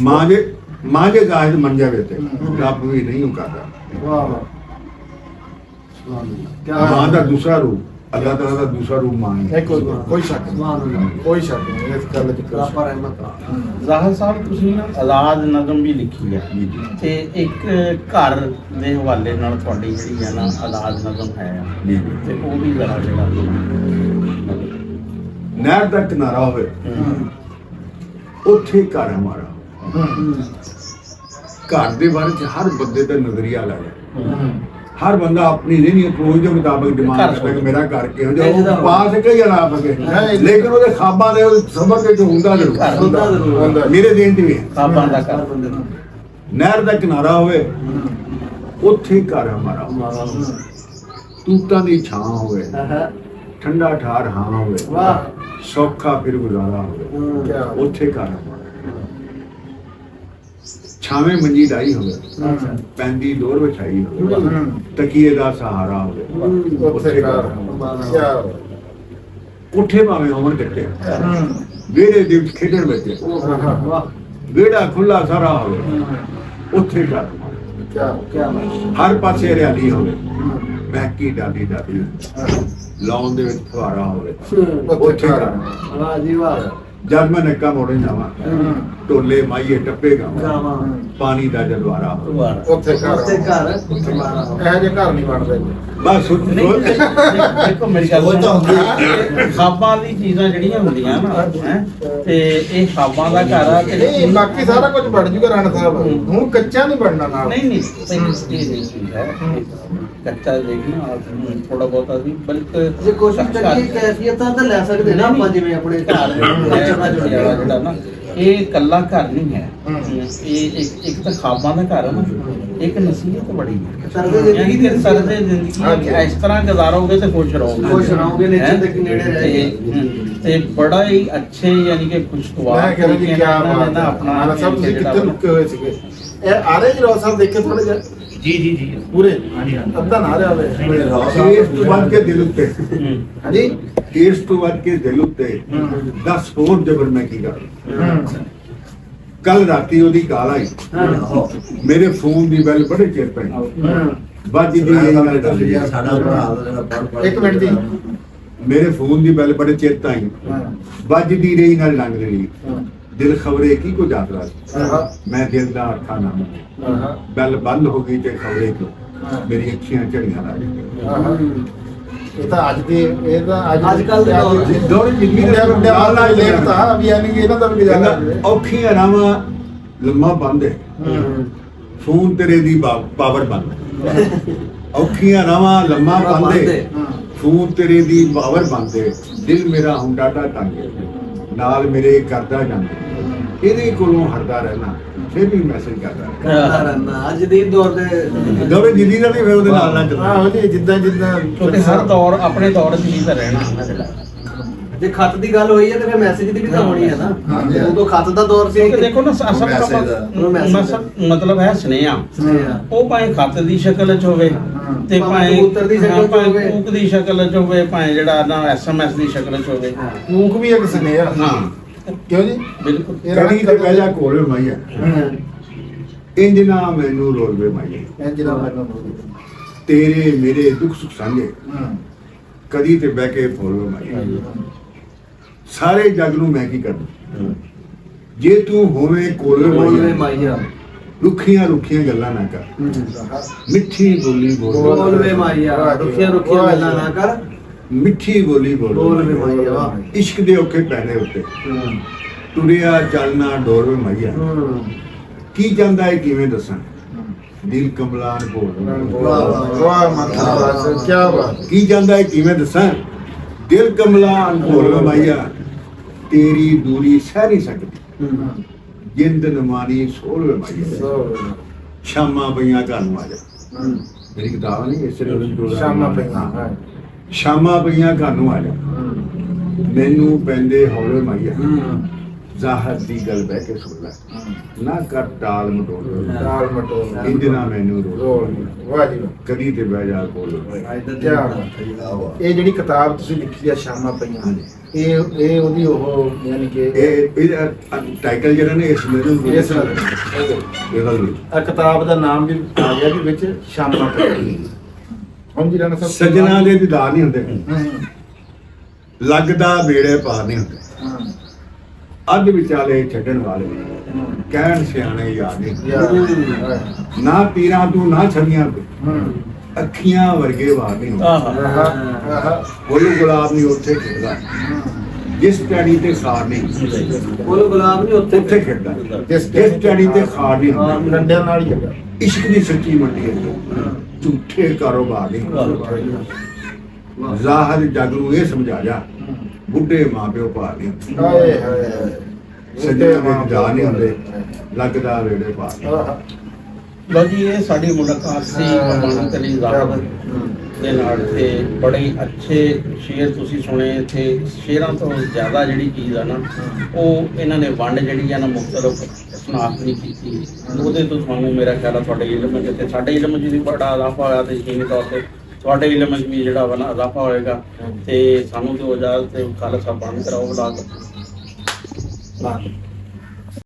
ਮਾਂਜੇ ਜ਼ਾਹਿਦ ਮੰਜੇ ਵੇ ਤੇ ਰੱਬ ਵੀ ਨਹੀਂ ਉਹ ਕਰਦਾ ਵਾਹ ਵਾਹ ਕੀ ਮਾਂ ਦਾ ਦੂਸਰਾ ਰੂਪ ਅੱਲਾਹ ਤਾਲਾ ਦਾ ਦੂਸਰਾ ਰੂਪ ਮਾਂ ਹੈ ਇਹ ਕੋਈ ਸ਼ੱਕ ਨਹੀਂ, ਸੁਭਾਨ ਅੱਲਾਹ ਕੋਈ ਸ਼ੱਕ ਨਹੀਂ ਇਸ ਗੱਲ 'ਚ ਕੋਈ ਰੱਬ ਸ਼ੱਕ ਪਰ ਰਹਿਮਤ ਜ਼ਾਹਰ ਸਾਹਿਬ ਤੁਸੀਂ ਨਾ ਆਜ਼ਾਦ ਨਜ਼ਮ ਵੀ ਲਿਖੀ ਹੈ ਜੀ ਜੀ ਤੇ ਇੱਕ ਘਰ ਦੇ ਹਵਾਲੇ ਨਾਲ ਤੁਹਾਡੀ ਜਿਹੜੀ ਹੈ ਨਾ ਆਜ਼ਾਦ ਨਜ਼ਮ ਹੈ ਜੀ ਜੀ ਤੇ ਉਹ ਵੀ ਜ਼ਰਾ ਜਿਹੜਾ ਨਹਿਰ ਦਾ ਕਿਨਾਰਾ ਹੋਵੇ ਉੱਥੇ ਘਰ ਹਮਾਰਾ ਘਰ ਦੇ ਬਾਰੇ ਚ ਹਰ ਬੰਦੇ ਦਾ ਨਜ਼ਰੀਆ ਅਲੱਗ ਹੈ ਹਰ ਬੰਦਾ ਆਪਣੀ ਨਹੀਂ ਅਪਰੋਚ ਦੇ ਮੁਤਾਬਕ ਡਿਮਾਂਡ ਕਰਦਾ ਕਿ ਮੇਰਾ ਘਰ ਕਿਹੋ ਜਿਹਾ ਉਹ ਪਾ ਸਕੇ ਜਾਂ ਨਾ ਸਕੇ ਲੇਕਿਨ ਉਹਦੇ ਖਾਬਾਂ ਦੇ ਸਮਝ ਕੇ ਹੁੰਦਾ ਜ਼ਰੂਰ ਹੁੰਦਾ ਜ਼ਰੂਰ ਹੁੰਦਾ। ਮੇਰੇ ਦੇਣ ਤੇ ਵੀ ਹੈ। ਖਾਬਾਂ ਦਾ ਹਰ ਘਰ ਬੰਦੇ ਨੂੰ ਨਹਿਰ ਦਾ ਕਿਨਾਰਾ ਹੋਵੇ ਉੱਥੇ ਘਰ ਹਮਾਰਾ ਤੂਤਾਂ ਦੀ ਛਾਂ ਹੋਵੇ ਠੰਡਾ ਠਾਰ ਹਾਂ ਹੋਵੇ ਵਾਹ ਸੌਖਾ ਫਿਰ ਗੁਜ਼ਾਰਾ ਹੋਵੇ ਕਿਆ ਉੱਥੇ ਘਰ ਹਮਾਰਾ ਛਾਵੇਂ ਮੰਜੀ ਡਾਈ ਹੋਵੇ ਪੈਂਦੀ ਲੋਰ ਵਿਛਾਈ ਹੋਵੇ ਤਕੀਏ ਦਾ ਸਹਾਰਾ ਹੋਵੇ ਉੱਥੇ ਕਰ ਕਿਆ ਉੱਠੇ ਭਾਵੇਂ ਹੋਣ ਕੱਟੇ ਵਿਹੜੇ ਦੇ ਵਿੱਚ ਖੇਡਣ ਬੱਚੇ ਵਾਹ ਵਿਹੜਾ ਖੁੱਲਾ ਸਾਰਾ ਹੋਵੇ ਉੱਥੇ ਘਰ ਕਿਆ ਕੀ ਹਰ ਪਾਸੇ ਹਰਿਆਲੀ ਹੋਵੇ ਮਹਿਕੀ ਡਾਲੀ ਡਾਲੀ ਲਾਉਣ ਦੇ ਵਿੱਚ ਫੁਹਾਰਾ ਹੋਵੇ ਉੱਥੇ ਕਰ ਵਾਹ ਜੀ ਵਾਹ ਜਦ ਮੈਂ ਨੱਕਾ ਮੋੜੇ ਜਾਵਾਂ ਢੋਲੇ ਮਾਈਏ ਟੱਪੇ ਗਾਵਾਂ ਗਾਵਾਂ ਪਾਣੀ ਦਾ ਜਲਵਾਰਾ ਹੋਵੇ ਦੁਬਾਰਾ ਉੱਥੇ ਕਰ ਉੱਥੇ ਘਰ ਹਮਾਰਾ ਇਹ ਜੇ ਘਰ ਨਹੀਂ ਬਣਦੇ ਬਸ ਦੇਖੋ ਮੇਰੀ ਗੱਲ ਸੁਣੋ ਖਾਬਾਂ ਦੀ ਚੀਜ਼ਾਂ ਜਿਹੜੀਆਂ ਹੁੰਦੀਆਂ ਨਾ ਹੈ ਤੇ ਇਹ ਖਾਬਾਂ ਦਾ ਘਰ ਆ ਤੇ ਨਹੀਂ ਬਾਕੀ ਸਾਰਾ ਕੁਝ ਬਣ ਜੂਗਾ ਰਾਣਾ ਸਾਹਿਬ ਹੁਣ ਕੱਚਾ ਨਹੀਂ ਬਣਨਾ ਨਾਲ ਨਹੀਂ ਨਹੀਂ ਇਹ ਨਹੀਂ ਚੀਜ਼ ਹੈ ਕੱਚਾ ਦੇਖਣਾ ਥੋੜਾ ਬਹੁਤਾ ਵੀ ਬਲਕਿ ਜੇ ਕੋਸ਼ਿਸ਼ ਕਰੀਏ ਕੈਫੀਅਤਾਂ ਤਾਂ ਲੈ ਸਕਦੇ ਨਾ ਆਪਾਂ ਜਿਵੇਂ ਆਪਣੇ ਘਰ ਜਿਹੜਾ ਨਾ ਇਹ ਕੱਲਾ ਘਰ ਨਹੀਂ ਹੈ ਇਹ ਇੱਕ ਤਾਂ ਖਾਬਾਂ ਦਾ ਘਰ ਹੈ ਨਾ ਇੱਕ ਨਸੀਹਤ ਬੜੀ ਹੈ ਸਰਦੇ ਜ਼ਿੰਦਗੀ ਦੀ ਸਰਦੇ ਜ਼ਿੰਦਗੀ ਇਸ ਤਰ੍ਹਾਂ ਗੁਜ਼ਾਰੋਗੇ ਤੇ ਖੁਸ਼ ਰਹੋਗੇ ਖੁਸ਼ ਰਹੋਗੇ, ਨੇਚਰ ਦੇ ਨੇੜੇ ਰਹਿ ਤੇ ਬੜਾ ਹੀ ਅੱਛੇ ਯਾਨੀ ਕਿ ਖੁਸ਼ਗਵਾਰ ਮੈਂ ਕਹਿੰਦਾ ਜੀ ਤਰੀਕੇ ਕਿਆ ਨਾਲ ਇਹਨਾਂ ਨੇ ਬਾਤ ਆਪਣਾ ਹੈ ਸਭ ਤੁਸੀਂ ਜਿਹੜਾ ਕਿੱਥੇ ਲੁਕੇ ਹੋਏ ਸੀਗੇ ਇਹ ਆ ਰਹੇ ਜੀ ਰੋ ਸਾਹਿਬ ਦੇਖੇ ਥੋੜੇ ਜਿਹਾ ਜੀ ਜੀ ਜੀ ਪੂਰੇ ਅੱਧਾ ਨਾ ਰਿਹਾ ਹੋਵੇ ਇਸ ਤੋਂ ਵੱਧ ਕੇ ਦਿਲ ਉੱਤੇ ਹਾਂਜੀ ਇਸ ਤੋਂ ਵੱਧ ਕੇ ਦਿਲ ਉੱਤੇ 10 ਹੋਰ ਜਬਰ ਮੈਂ ਕੀ ਕਰਾਂ ਕੱਲ ਰਾਤੀ ਉਹਦੀ ਗਾਲ ਆਈ ਮੇਰੇ ਫੋਨ ਦੀ ਬੈਲ ਬੜੇ ਚਿਰ ਪਈ ਵੱਜਦੀ ਇਹ ਨਾਲ ਡੱਲੀ ਇੱਕ ਮਿੰਟ ਦੀ ਮੇਰੇ ਫੋਨ ਦੀ ਬੈਲ ਬੜੇ ਚਿਰ ਤਾਈ ਵੱਜਦੀ ਰਹੀ ਨਾਲ ਲੰਘ ਰਹੀ ਦਿਲ ਖਬਰੇ ਕੀ ਕੋ ਜਾਤਰਾ ਮੈਂ ਦਿਲ ਦਾ ਅੱਖਾਂ ਨਾ ਬੈਲ ਬੰਦ ਹੋ ਗਈ ਤੇ ਖਬਰੇ ਕਿਉਂ ਮੇਰੀ ਅੱਖੀਆਂ ਝੜੀਆਂ ਲੱਗ ਗਈਆਂ ਇਹ ਤਾਂ ਅੱਜ ਦੀ ਇਹ ਤਾਂ ਅੱਜ ਕੱਲ੍ਹ ਦੇ ਦੌਰ ਚ ਦੌੜ ਜ਼ਿੰਦਗੀ ਦੇ ਨਾਲ ਨਾਲ ਲੇਖਤਾ ਵੀ ਯਾਨੀ ਕਿ ਇਹਨਾਂ ਦਾ ਵੀ ਗੁਜ਼ਾਰਾ ਹੋਵੇ। ਔਖੀਆਂ ਰਾਵਾਂ ਲੰਮਾ ਬੰਦ ਹੈ ਫੋਨ ਤੇਰੇ ਦੀ ਪਾਵਰ ਬੰਦ ਹੈ ਔਖੀਆਂ ਰਾਵਾਂ ਲੰਮਾ ਬੰਦ ਹੈ ਫੋਨ ਤੇਰੇ ਦੀ ਪਾਵਰ ਬੰਦ ਹੈ ਦਿਲ ਮੇਰਾ ਹੁਣ ਡਾਟਾ ਤੰਗ ਹੈ ਨਾਲ ਮੇਰੇ ਕਰਦਾ ਜਾਂਦਾ ਇਹਦੇ ਕੋਲੋਂ ਹਟਦਾ ਰਹਿਣਾ ਫਿਰ ਵੀ ਮੈਸੇਜ ਕਰਦਾ ਰਹਿਣਾ ਅੱਜ ਦੇ ਦੌਰ ਦੇ ਦੌੜੇ ਜ਼ਿੰਦਗੀ ਦਾ ਵੀ ਉਹਦੇ ਨਾਲ ਨਾ ਚੱਲਦਾ ਆਹੋ ਜੀ ਜਿੱਦਾਂ ਜਿੱਦਾਂ ਕਿਉਂਕਿ ਹਰ ਦੌਰ ਆਪਣੇ ਦੌਰ 'ਚ ਹੀ ਤਾਂ ਰਹਿਣਾ ਜੇ ਖੱਤ ਦੀ ਗੱਲ ਹੋਈ ਹੈ ਤਾਂ ਫਿਰ ਮੈਸੇਜ ਦੀ ਵੀ ਤਾਂ ਹੋਣੀ ਹੈ ਨਾ ਹਾਂਜੀ। ਉਦੋਂ ਖੱਤ ਦਾ ਦੌਰ ਸੀ ਕਿਉਂਕਿ ਦੇਖੋ ਨਾ ਅਸਲ ਮਤਲਬ ਹੈ ਸੁਨੇਹਾ ਉਹ ਭਾਵੇਂ ਖੱਤ ਦੀ ਸ਼ਕਲ 'ਚ ਹੋਵੇ ਤੇ ਭਾਵੇਂ ਕਬੂਤਰ ਦੀ ਸ਼ਕਲ 'ਚ ਹੋਵੇ। ਕੂਕ ਦੀ ਸ਼ਕਲ 'ਚ ਹੋਵੇ ਭਾਵੇਂ ਜਿਹੜਾ ਨਾ SMS ਦੀ ਸ਼ਕਲ 'ਚ ਹੋਵੇ ਕੂਕ ਵੀ ਇੱਕ ਸੁਨੇਹਾ ਹਾਂ ਕਿਉਂ ਜੀ ਬਿਲਕੁਲ ਕਰੀ ਤੇ ਪਹਿਲਾਂ ਕੋਲੇ ਮਾਈਆ ਇੰਜ ਨਾ ਮੈਨੂੰ ਰੋਲਵੇ ਮਾਈਆ ਇਹ ਜਿਹੜਾ ਮੈਨੂੰ ਤੇਰੇ ਮੇਰੇ ਦੁੱਖ ਸੁੱਖ ਸਾਂਝੇ ਕਦੀ ਤੇ ਬਹਿ ਕੇ ਫੋਲਵੇ ਮਾਈਆ ਸਾਰੇ ਜੱਗ ਨੂੰ ਮੈਂ ਕੀ ਕਰਦਾ ਜੇ ਤੂੰ ਹੋਵੇਂ ਕੋਲੇ ਬੋਲਵੇ ਮਾਈਆ ਮਾਈਆ ਰੁੱਖੀਆਂ ਰੁੱਖੀਆਂ ਗੱਲਾਂ ਨਾ ਕਰ ਮਿੱਠੀ ਬੋਲੀ ਬੋਲ ਬੋਲਵੇ ਮਾਈਆ ਰੁੱਖੀਆਂ ਰੁੱਖੀਆਂ ਗੱਲਾਂ ਨਾ ਕਰ ਮਿੱਠੀ ਬੋਲੀ ਬੋਲਵੇ ਮਾਈਆ ਵਾਹ ਇਸ਼ਕ ਦੇ ਔਖੇ ਪੈਨੇ ਉੱਤੇ ਤੁਰਿਆ ਚੱਲਣਾ ਡੋਰਵੇ ਮਾਈਆ ਕੀ ਜਾਂਦਾ ਹੈ ਕਿਵੇਂ ਦੱਸਾਂ ਦਿਲ ਕਮਲਾਨ ਬੋਲ ਵਾਹ ਮਤਲਬ ਕੀ ਬਾਤ ਕੀ ਜਾਂਦਾ ਹੈ ਕਿਵੇਂ ਦੱਸਾਂ ਦਿਲ ਕਮਲਾਨ ਬੋਲਵੇ ਮਾਈਆ ਤੇਰੀ ਦੂਰੀ ਸਹਿ ਨਹੀਂ ਸਕਦੀ ਜਿੰਦ ਨਮਾਨੀ ਸੋਲਵੇ ਮਾਈਆ ਸ਼ਾਮਾਂ ਪਈਆਂ ਘਰ ਨੂੰ ਆ ਜਾ ਮੇਰੀ ਕਿਤਾਬ ਨਹੀਂ ਇਸ ਤਰ੍ਹਾਂ ਸ਼ਾਮਾਂ ਪਈਆਂ ਸ਼ਾਮਾਂ ਪਈਆਂ ਘਰ ਨੂੰ ਆ ਜਾ ਮੈਨੂੰ ਪੈਂਦੇ ਹੌਲੇ ਮਾਈਆ ਜ਼ਾਹਰ ਦੀ ਗੱਲ ਬਹਿ ਕੇ ਸੁਣ ਲੈ ਨਾ ਕਰ ਟਾਲ ਮਟੋਲ ਨਾਲ ਮਟੋਲ ਇੰਜ ਨਾ ਮੈਨੂੰ ਰੋਲ ਵਾਹ ਜੀ ਵਾਹ। ਕਦੀ ਤੇ ਬਹਿ ਜਾ ਕੋਲ ਇਹ ਜਿਹੜੀ ਕਿਤਾਬ ਤੁਸੀਂ ਲਿਖੀ ਆ ਸ਼ਾਮਾਂ ਪਈਆਂ ਇਹ ਉਹਦੀ ਉਹ ਯਾਨੀ ਕਿ ਇਹ ਟਾਈਟਲ ਜਿਹੜਾ ਨੇ ਇਸ ਮੇਰੇ ਨੂੰ ਇਸ ਇਹਦਾ ਵੀ ਆ ਕਿਤਾਬ ਦਾ ਨਾਮ ਵੀ ਆ ਗਿਆ ਜੀ ਵਿੱਚ ਸ਼ਾਮਾਂ ਤੱਕ। ਹੁਣ ਜੀ ਰਾਣਾ ਸਾਹਿਬ ਸੱਜਣਾ ਦੇ ਦੀਦਾਰ ਨਹੀਂ ਹੁੰਦੇ, ਹਾਂ ਲੱਗਦਾ ਵੇੜੇ ਪਾਰ ਨਹੀਂ ਹੁੰਦੇ, ਹਾਂ ਅੱਧ ਵਿਚਾਲੇ ਛੱਡਣ ਵਾਲੇ ਕਹਿਣ ਸਿਆਣੇ ਯਾਦ ਨਹੀਂ। ਯਾਰ ਨਾ ਪੀਰਾਂ ਤੂੰ ਨਾ ਛੱਡੀਆਂ ਤੂੰ, ਹਾਂ ਅੱਖੀਆਂ ਵਰਗੇ ਵਾਰ ਨਹੀਂ ਹੁੰਦੇ। ਆਹਾ ਆਹਾ ਬੋਲੂ ਗੁਲਾਬ ਨਹੀਂ ਉੱਥੇ ਖੇਡਦਾ, ਜਿਸ ਟਾਣੀ ਤੇ ਖਾਰ ਨਹੀਂ ਕੋਲ ਗੁਲਾਬ ਨਹੀਂ ਉੱਥੇ ਉੱਥੇ ਖੇਡਦਾ, ਜਿਸ ਜਿਸ ਟਾਣੀ ਤੇ ਖਾਰ ਨਹੀਂ ਹੁੰਦਾ। ਡੰਡਿਆਂ ਨਾਲ ਹੀ ਹੈਗਾ। ਇਸ਼ਕ ਦੀ ਸੱਚੀ ਮੰਡੀ ਹੈ, ਝੂਠੇ ਕਾਰੋਬਾਰ ਨਹੀਂ ਹੁੰਦਾ। ਜ਼ਾਹਰ ਜਗ ਨੂੰ ਇਹ ਸਮਝਾ ਜਾ, ਬੁੱਢੇ ਮਾਪਿਓ ਭਾਰ ਨਹੀਂ ਹੁੰਦੇ, ਹਾਏ ਹਾਏ ਹਾਏ ਸੱਜਣਾ ਦੇ ਦੀਦਾਰ ਨਹੀਂ ਹੁੰਦੇ, ਲੱਗਦਾ ਵੇੜੇ ਪਾਰ। ਆਹਾ ਲਓ ਜੀ, ਇਹ ਸਾਡੀ ਮੁਲਾਕਾਤ ਸੀ ਅਮਾਨਤ ਅਲੀ ਜ਼ਾਹਰ ਦੇ ਨਾਲ ਤੇ ਬੜੇ ਅੱਛੇ ਸ਼ੇਰ ਤੁਸੀਂ ਸੁਣੇ। ਤੇ ਸ਼ੇਰਾਂ ਤੋਂ ਜ਼ਿਆਦਾ ਜਿਹੜੀ ਚੀਜ਼ ਆ ਨਾ, ਉਹ ਇਹਨਾਂ ਨੇ ਵੰਡ ਜਿਹੜੀ ਆ ਨਾ ਮੁਖਤਲਫ ਸਨਾਖਤ ਨਹੀਂ ਕੀਤੀ। ਉਹਦੇ ਤੋਂ ਤੁਹਾਨੂੰ ਮੇਰਾ ਖਿਆਲ ਆ ਤੁਹਾਡੇ ਇਲਮ 'ਚ ਤੇ ਸਾਡੇ ਇਲਮ 'ਚ ਵੀ ਬੜਾ ਇਜ਼ਾਫਾ ਹੋਇਆ ਤੇ ਯਕੀਨੀ ਤੌਰ ਤੇ ਤੁਹਾਡੇ ਇਲਮ 'ਚ ਵੀ ਜਿਹੜਾ ਵਾ ਨਾ ਇਜ਼ਾਫਾ ਹੋਏਗਾ। ਤੇ ਸਾਨੂੰ ਤੇ ਇਜਾਜ਼ਤ ਤੇ ਖਾਲਸਾ ਬੰਦ ਕਰਾਓ ਬੁਲਾ ਕੇ।